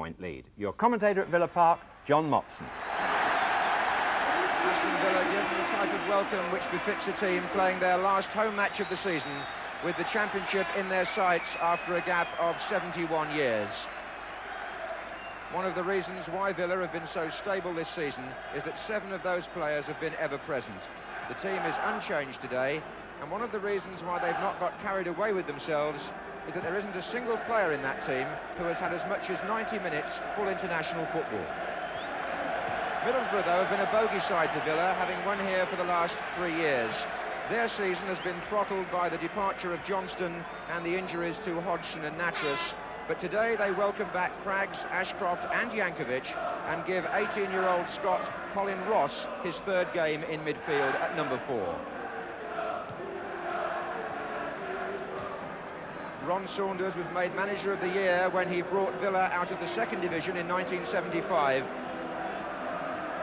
point lead. Your commentator at Villa Park, John Motson. Aston Villa given the type of welcome which befits a team playing their last home match of the season with the championship in their sights after a gap of 71 years. One of the reasons why Villa have been so stable this season is that 7 of those players have been ever present. The team is unchanged today, and one of the reasons why they've not got carried away with themselves is that there isn't a single player in that team who has had as much as 90 minutes full international football. Middlesbrough, though, have been a bogey side to Villa, having won here for the last 3 years. Their season has been throttled by the departure of Johnston and the injuries to Hodgson and Nattrass. But today they welcome back Craggs, Ashcroft and Jankovic and give 18-year-old Scot Colin Ross his 3rd game in midfield at number 4. Ron Saunders was made manager of the year when he brought Villa out of the 2nd division in 1975.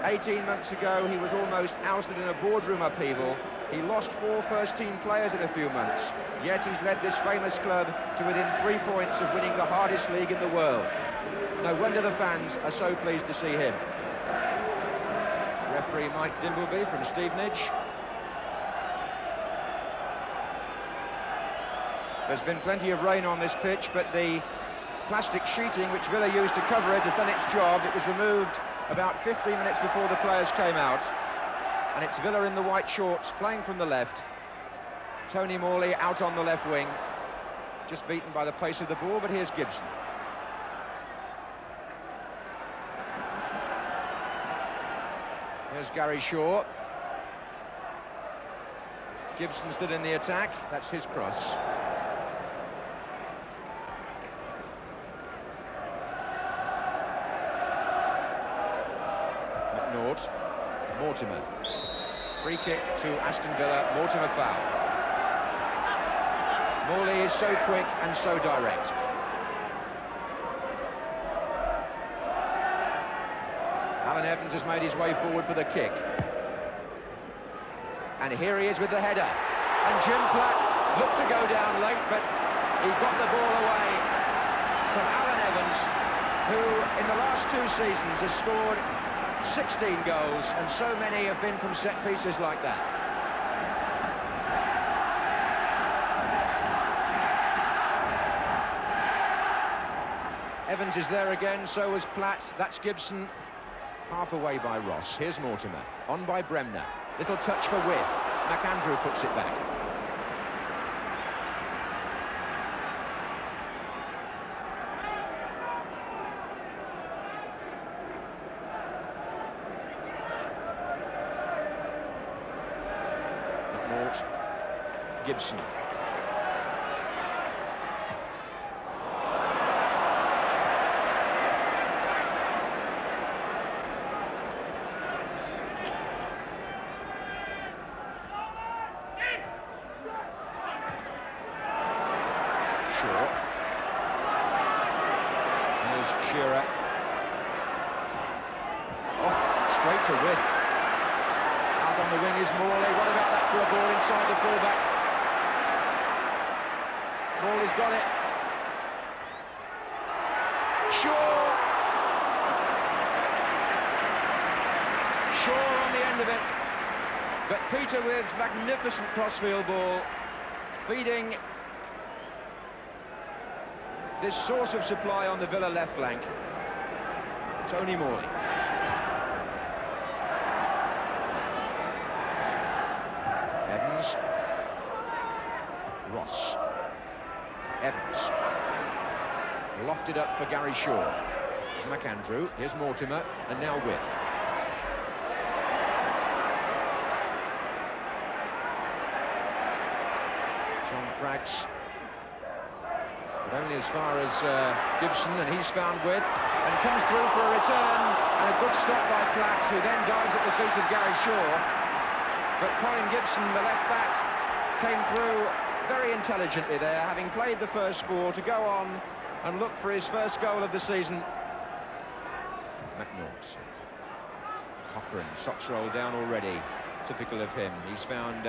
18 months ago he was almost ousted in a boardroom upheaval. He lost 4 first-team players in a few months, yet he's led this famous club to within 3 points of winning the hardest league in the world. No wonder the fans are so pleased to see him. Referee Mike Dimblebee from Stevenage. There's been plenty of rain on this pitch, but the plastic sheeting which Villa used to cover it has done its job. It was removed about 15 minutes before the players came out. And it's Villa in the white shorts, playing from the left. Tony Morley out on the left wing. Just beaten by the pace of the ball, but here's Gibson. Here's Gary Shaw. Gibson stood in the attack. That's his cross. McNaught. Mortimer. Free kick to Aston Villa. Mortimer foul. Morley is so quick and so direct. Allan Evans has made his way forward for the kick. And here he is with the header. And Jim Platt looked to go down late, but he got the ball away from Allan Evans, who in the last 2 seasons has scored 16 goals, and so many have been from set pieces like that. Evans is there again, so was Platt. That's Gibson. Half away by Ross. Here's Mortimer. On by Bremner. Little touch for Withe. McAndrew puts it back. Gibson. Shaw. There's Shearer. Oh, straight to Withe. Out on the wing is Morley. What about that for a ball inside the fullback? Morley's got it. Shaw on the end of it. But Peter Withe's magnificent crossfield ball feeding this source of supply on the Villa left flank. Tony Morley. Evans. Ross. Evans. Lofted up for Gary Shaw. Here's McAndrew, here's Mortimer, and now Withe. John Craggs. But only as far as Gibson, and he's found Withe, and comes through for a return, and a good stop by Platt, who then dives at the feet of Gary Shaw. But Colin Gibson, the left back, came through very intelligently there, having played the first ball, to go on and look for his first goal of the season. McNaught. Cochrane, socks rolled down already, typical of him. He's found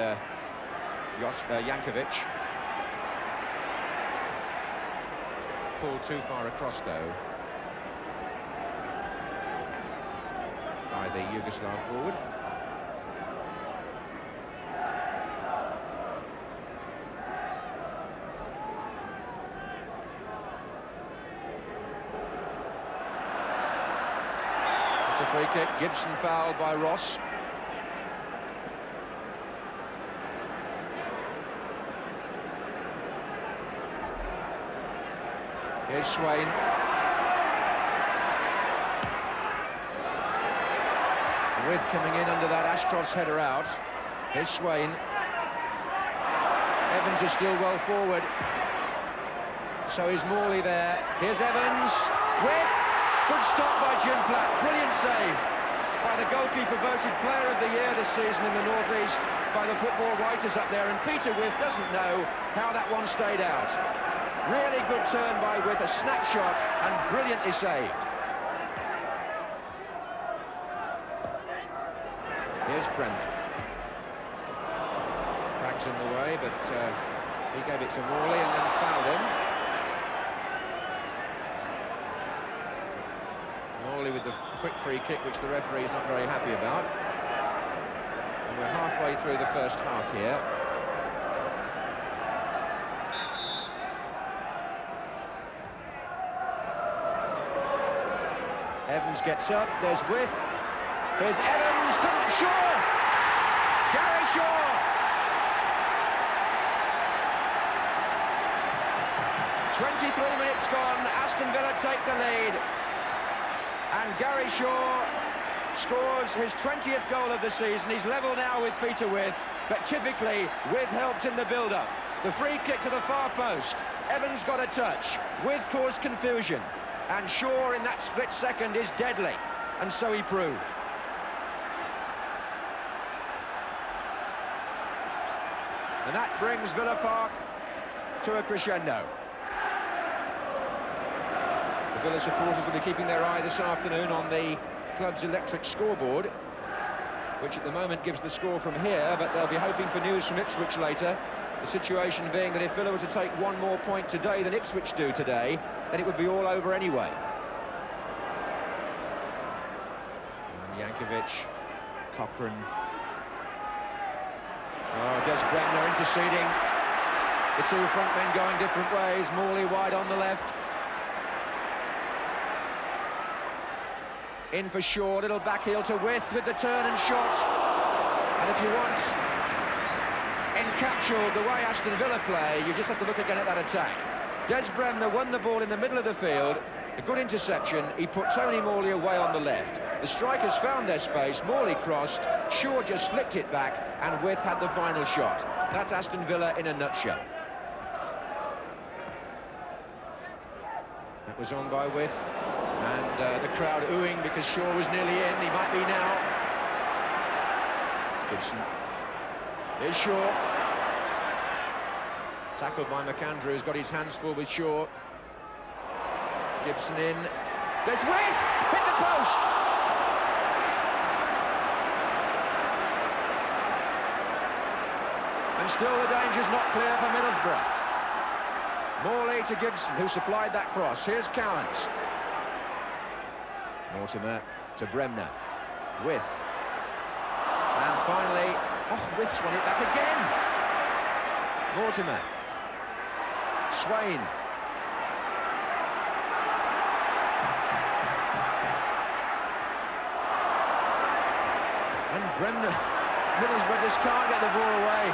Jankovic. Pulled too far across though. the Yugoslav forward. It's a free kick. Gibson fouled by Ross. Here's Swain. Withe coming in under that. Ashcroft's header out. Here's Swain. Evans is still well forward. So is Morley there. Here's Evans. Withe. Good stop by Jim Platt. Brilliant save by the goalkeeper, voted player of the year this season in the North East by the football writers up there. And Peter Withe doesn't know how that one stayed out. Really good turn by Withe, a snapshot, and brilliantly saved. Here's Bremner. Craggs in the way, but he gave it to Morley and then fouled him. Morley with the quick free kick, which the referee is not very happy about. And we're halfway through the first half here. Evans gets up, there's Withe. Here's Evans, Shaw! Gary Shaw! "23 minutes gone, Aston Villa take the lead. And Gary Shaw scores his 20th goal of the season. He's level now with Peter Withe, but typically Withe helped in the build-up. The free kick to the far post. Evans got a touch. Withe caused confusion. And Shaw in that split second is deadly, and so he proved. And that brings Villa Park to a crescendo. The Villa supporters will be keeping their eye this afternoon on the club's electric scoreboard, which at the moment gives the score from here, but they'll be hoping for news from Ipswich later. The situation being that if Villa were to take one more point today than Ipswich do today, then it would be all over anyway. And Jankovic, Cochran. Oh, Des Bremner interceding. The two front men going different ways. Morley wide on the left. In for Shaw, little back heel to Withe with the turn and shot. And if you want encapsulated the way Aston Villa play, you just have to look again at that attack. Des Bremner won the ball in the middle of the field, a good interception. He put Tony Morley away on the left. The strikers found their space, Morley crossed, Shaw just flicked it back, and Withe had the final shot. That's Aston Villa in a nutshell. It was on by Withe, and the crowd oohing because Shaw was nearly in. He might be now. Gibson. Here's Shaw. Tackled by McAndrew, who's got his hands full with Shaw. Gibson in. There's Withe! Hit the post! And still the danger's not clear for Middlesbrough. Morley to Gibson, who supplied that cross. Here's Cowans. Mortimer to Bremner. Withe. And finally, Withe's won it back again. Mortimer. Swain. And Bremner. Middlesbrough just can't get the ball away.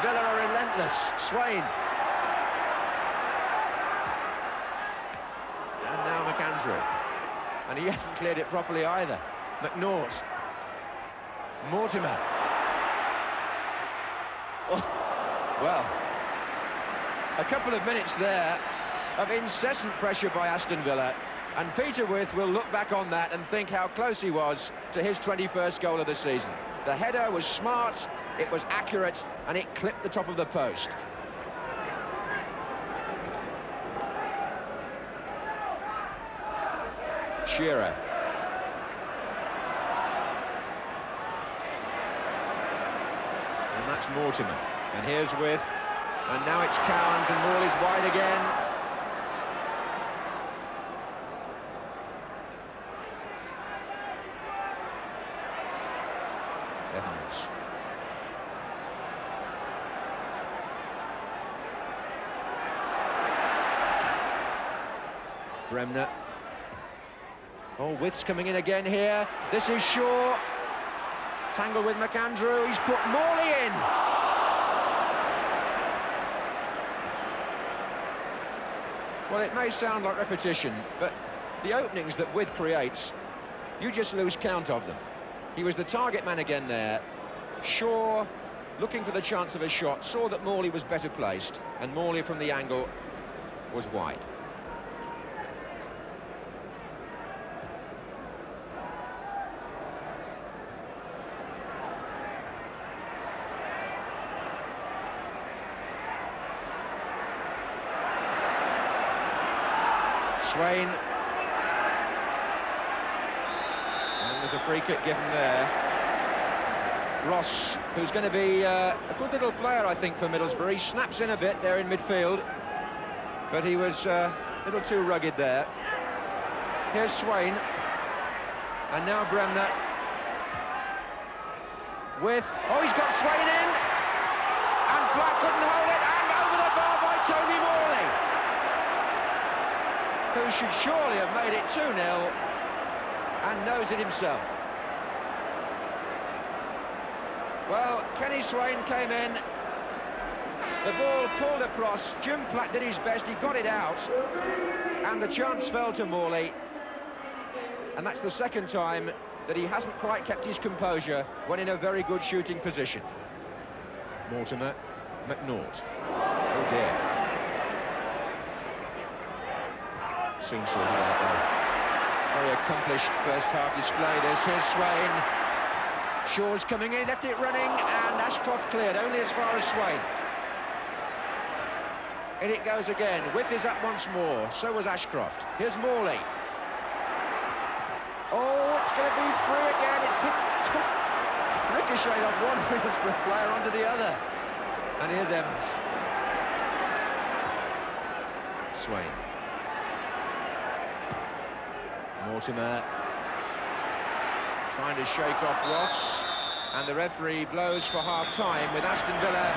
Villa are relentless. Swain. And now McAndrew. And he hasn't cleared it properly either. McNaught. Mortimer. Oh, well, a couple of minutes there of incessant pressure by Aston Villa, and Peter Withe will look back on that and think how close he was to his 21st goal of the season. The header was smart, it was accurate, and it clipped the top of the post. Shearer. And that's Mortimer. And here's Withe. And now it's Cowans, and Morley's wide again. Evans. Bremner. Oh, Withe's coming in again here. This is Shaw. Tangled with McAndrew. He's put Morley in. Well, it may sound like repetition, but the openings that Withe creates, you just lose count of them. He was the target man again there. Shaw, looking for the chance of a shot, saw that Morley was better placed, and Morley from the angle was wide. Swain. And there's a free kick given there. Ross, who's going to be a good little player, I think, for Middlesbrough. He snaps in a bit there in midfield, but he was a little too rugged there. Here's Swain. And now Bremner. With... Oh, he's got Swain in! And Platt couldn't hold it, and over the bar by Tony Morley, who should surely have made it 2-0 and knows it himself. Well, Kenny Swain came in, the ball pulled across, Jim Platt did his best, he got it out, and the chance fell to Morley, and that's the second time that he hasn't quite kept his composure when in a very good shooting position. Mortimer, McNaught. Oh dear. Soon sorted out though. Very accomplished first half display this. Here's Swain. Shaw's coming in, left it running, and Ashcroft cleared only as far as Swain. In it goes again. Withe is up once more. So was Ashcroft. Here's Morley. Oh, it's going to be free again. It's hit, ricocheted off one Middlesbrough player onto the other. And here's Evans. Swain. Mortimer trying to shake off Ross, and the referee blows for half-time, with Aston Villa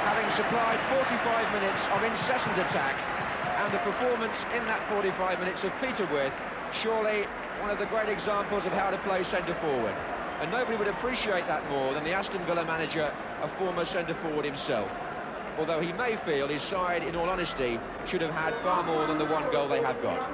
having supplied 45 minutes of incessant attack, and the performance in that 45 minutes of Peter Withe, surely one of the great examples of how to play centre-forward. And nobody would appreciate that more than the Aston Villa manager, a former centre-forward himself. Although he may feel his side, in all honesty, should have had far more than the one goal they have got.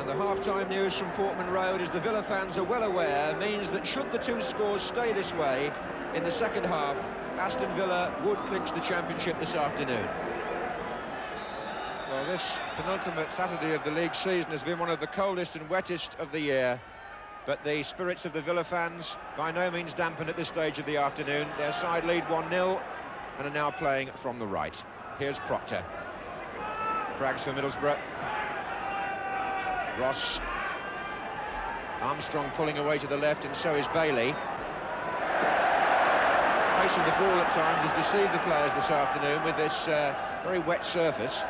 The half-time news from Portman Road, as the Villa fans are well aware, means that should the two scores stay this way in the second half, Aston Villa would clinch the championship this afternoon. Well, this penultimate Saturday of the league season has been one of the coldest and wettest of the year, but the spirits of the Villa fans by no means dampened at this stage of the afternoon. Their side lead 1-0 and are now playing from the right. Here's Proctor. Craggs for Middlesbrough. Ross. Armstrong pulling away to the left, and so is Bailey. Pace of the ball at times has deceived the players this afternoon with this very wet surface.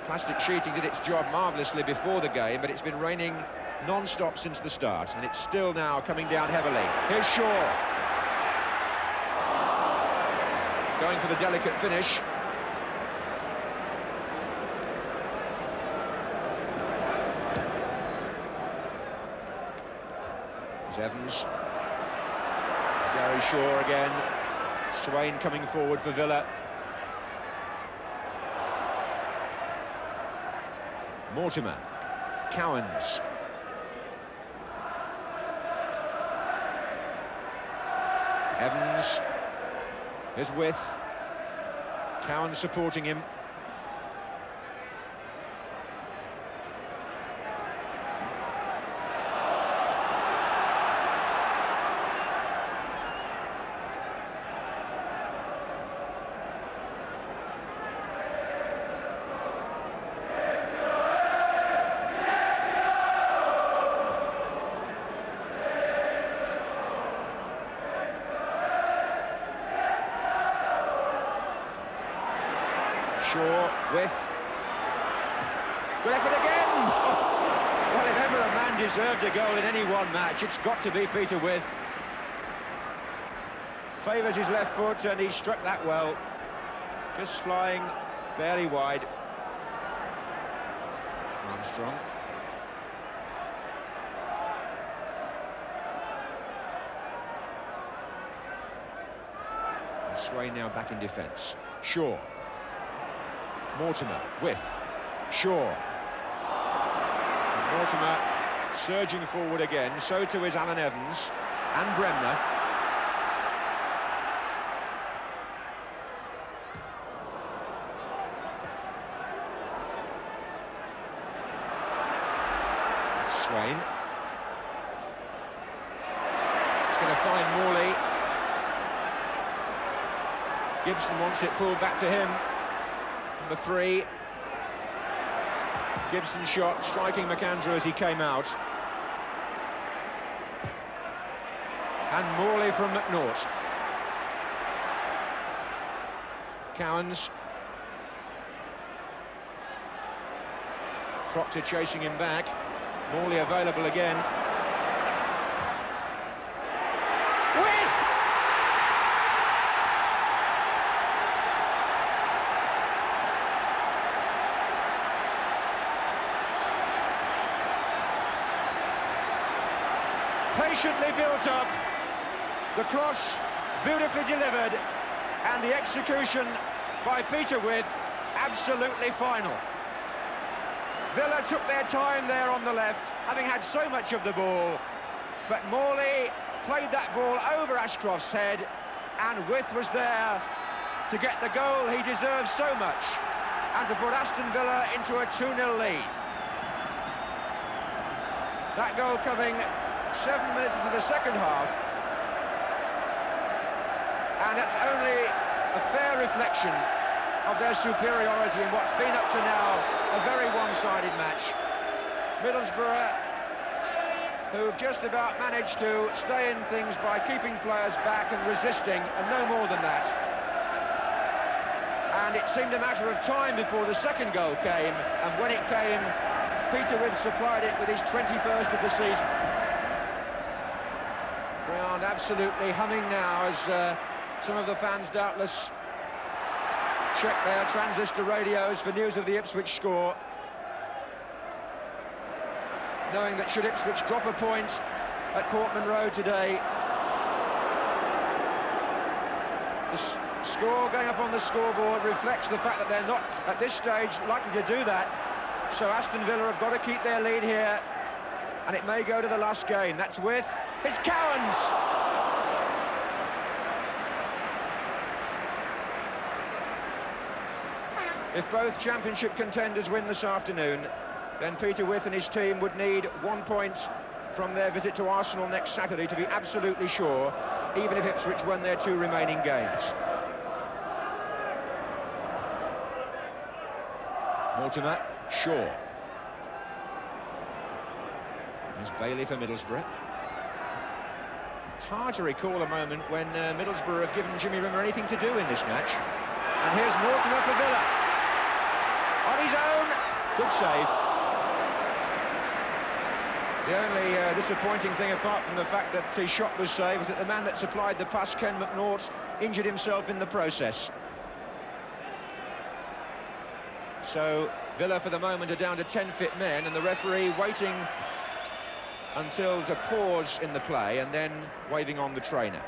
Plastic sheeting did its job marvellously before the game, but it's been raining non-stop since the start, and it's still now coming down heavily. Here's Shaw. Going for the delicate finish. Evans. Gary Shaw again. Swain coming forward for Villa. Mortimer. Cowans. Evans. Here's Withe. Cowans supporting him. Shaw with good effort again. Oh, deserved a goal in any one match, it's got to be Peter Withe. Favours his left foot and he struck that well. Just flying barely wide. Armstrong. And Swain now back in defence. Shaw. Mortimer, Withe. Shaw. And Mortimer surging forward again, so too is Allan Evans and Bremner. Swain. It's going to find Morley. Gibson wants it pulled back to him. Number 3. Gibson shot, striking McAndrew as he came out. And Morley from McNaught. Cowans. Proctor chasing him back. Morley available again. Withe! Patiently built up. The cross beautifully delivered. And the execution by Peter Withe absolutely final. Villa took their time there on the left, having had so much of the ball, but Morley played that ball over Ashcroft's head, and Withe was there to get the goal he deserves so much, and to put Aston Villa into a 2-0 lead. That goal coming 7 minutes into the second half, and that's only a fair reflection of their superiority in what's been up to now a very one-sided match. Middlesbrough, who just about managed to stay in things by keeping players back and resisting, and no more than that. And it seemed a matter of time before the second goal came, and when it came, Peter Withe supplied it with his 21st of the season. Ground absolutely humming now as some of the fans doubtless check their transistor radios for news of the Ipswich score, knowing that should Ipswich drop a point at Portman Road today, the score going up on the scoreboard reflects the fact that they're not, at this stage, likely to do that. So Aston Villa have got to keep their lead here, and it may go to the last game. That's Withe. It's Cowans! If both championship contenders win this afternoon, then Peter Withe and his team would need 1 point from their visit to Arsenal next Saturday to be absolutely sure, even if Ipswich won their 2 remaining games. Mortimer, Shaw. There's Bailey for Middlesbrough. It's hard to recall a moment when Middlesbrough have given Jimmy Rimmer anything to do in this match. And here's Mortimer for Villa. On his own, good save. The only disappointing thing, apart from the fact that his shot was saved, was that the man that supplied the pass, Ken McNaught, injured himself in the process. So Villa, for the moment, are down to 10 fit men, and the referee waiting until there's a pause in the play and then waving on the trainer.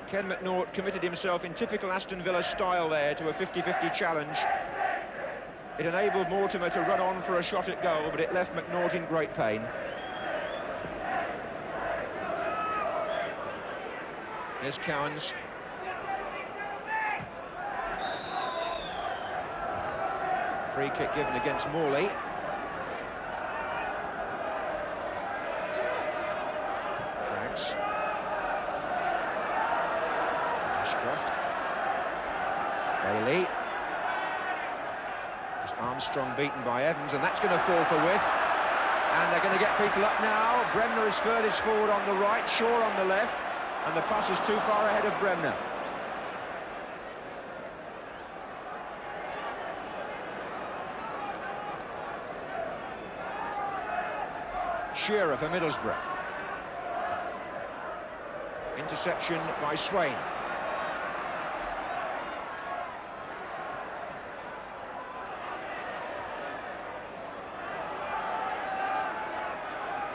Ken McNaught committed himself in typical Aston Villa style there to a 50-50 challenge. It enabled Mortimer to run on for a shot at goal, but it left McNaught in great pain. There's Cowans. Free kick given against Morley. Craggs. Ashcroft. Bailey. There's Armstrong beaten by Evans, and that's going to fall for Withe. And they're going to get people up now. Bremner is furthest forward on the right, Shaw on the left, and the pass is too far ahead of Bremner. Shearer for Middlesbrough. Interception by Swain.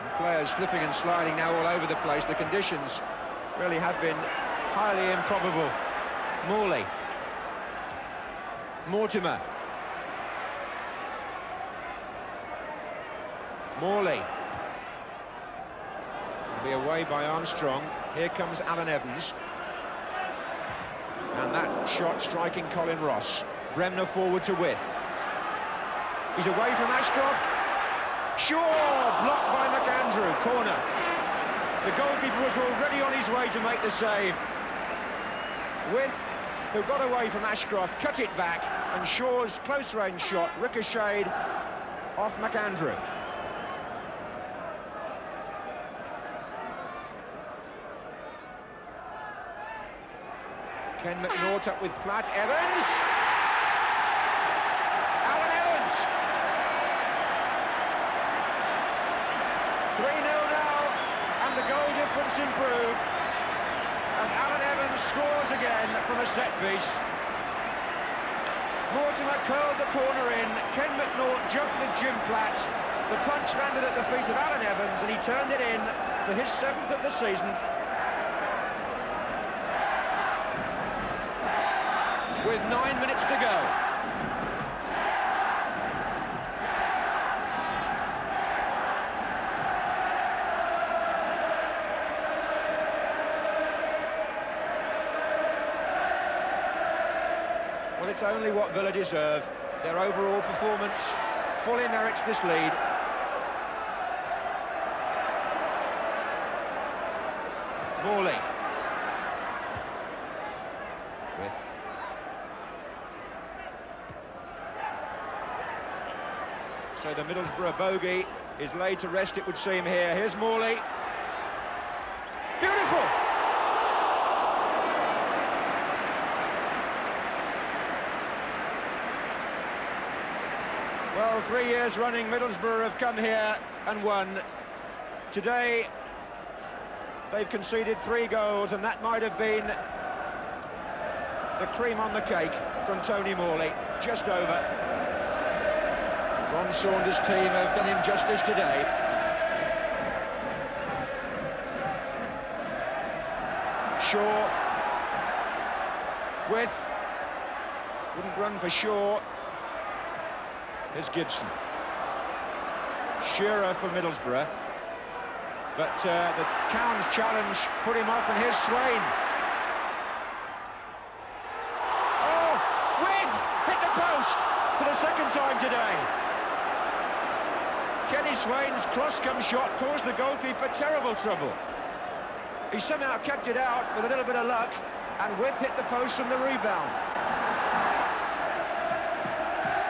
And players slipping and sliding now all over the place. The conditions really have been highly improbable. Morley. Mortimer. Morley. Will be away by Armstrong. Here comes Allan Evans. And that shot striking Colin Ross. Bremner forward to Withe. He's away from Ashcroft. Shaw blocked by McAndrew. Corner. The goalkeeper was already on his way to make the save. Withe, who got away from Ashcroft, cut it back, and Shaw's close-range shot ricocheted off McAndrew. Ken McNaught up with Platt. Evans! Allan Evans! 3-0 now, and the goal difference improved as Allan Evans scores again from a set piece. Mortimer curled the corner in. Ken McNaught jumped with Jim Platt. The punch landed at the feet of Allan Evans, and he turned it in for his 7th of the season. With 9 minutes to go. Well, it's only what Villa deserve. Their overall performance fully merits this lead. Morley. With so the Middlesbrough bogey is laid to rest, it would seem here. Here's Morley. Beautiful! Well, 3 years running, Middlesbrough have come here and won. Today, they've conceded 3 goals, and that might have been the cream on the cake from Tony Morley. Just over. Ron Saunders' team have done him justice today. Shaw. Withe. Wouldn't run for Shaw. Here's Gibson. Shearer for Middlesbrough. But the Cowans challenge put him off, and here's Swain. Oh! Withe hit the post for the 2nd time today. Kenny Swain's cross-come shot caused the goalkeeper terrible trouble. He somehow kept it out with a little bit of luck, and Withe hit the post from the rebound.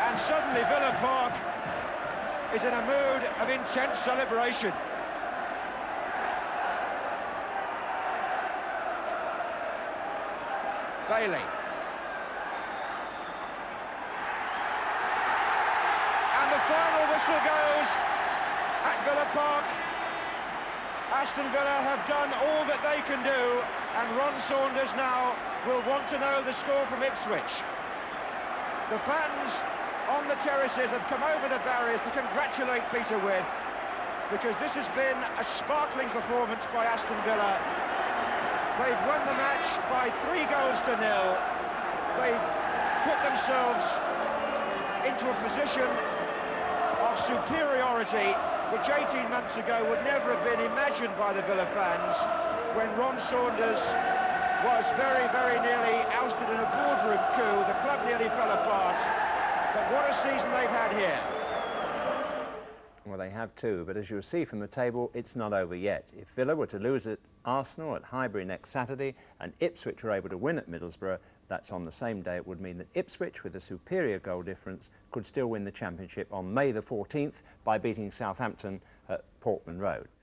And suddenly Villa Park is in a mood of intense celebration. Bailey. And the final whistle goes at Villa Park. Aston Villa have done all that they can do, and Ron Saunders now will want to know the score from Ipswich. The fans on the terraces have come over the barriers to congratulate Peter Withe, because this has been a sparkling performance by Aston Villa. They've won the match by 3 goals to 0. They've put themselves into a position of superiority which 18 months ago would never have been imagined by the Villa fans, when Ron Saunders was very, very nearly ousted in a boardroom coup. The club nearly fell apart. But what a season they've had here. Well, they have too, but as you'll see from the table, it's not over yet. If Villa were to lose at Arsenal at Highbury next Saturday and Ipswich were able to win at Middlesbrough, that's on the same day, it would mean that Ipswich, with a superior goal difference, could still win the Championship on May the 14th by beating Southampton at Portman Road.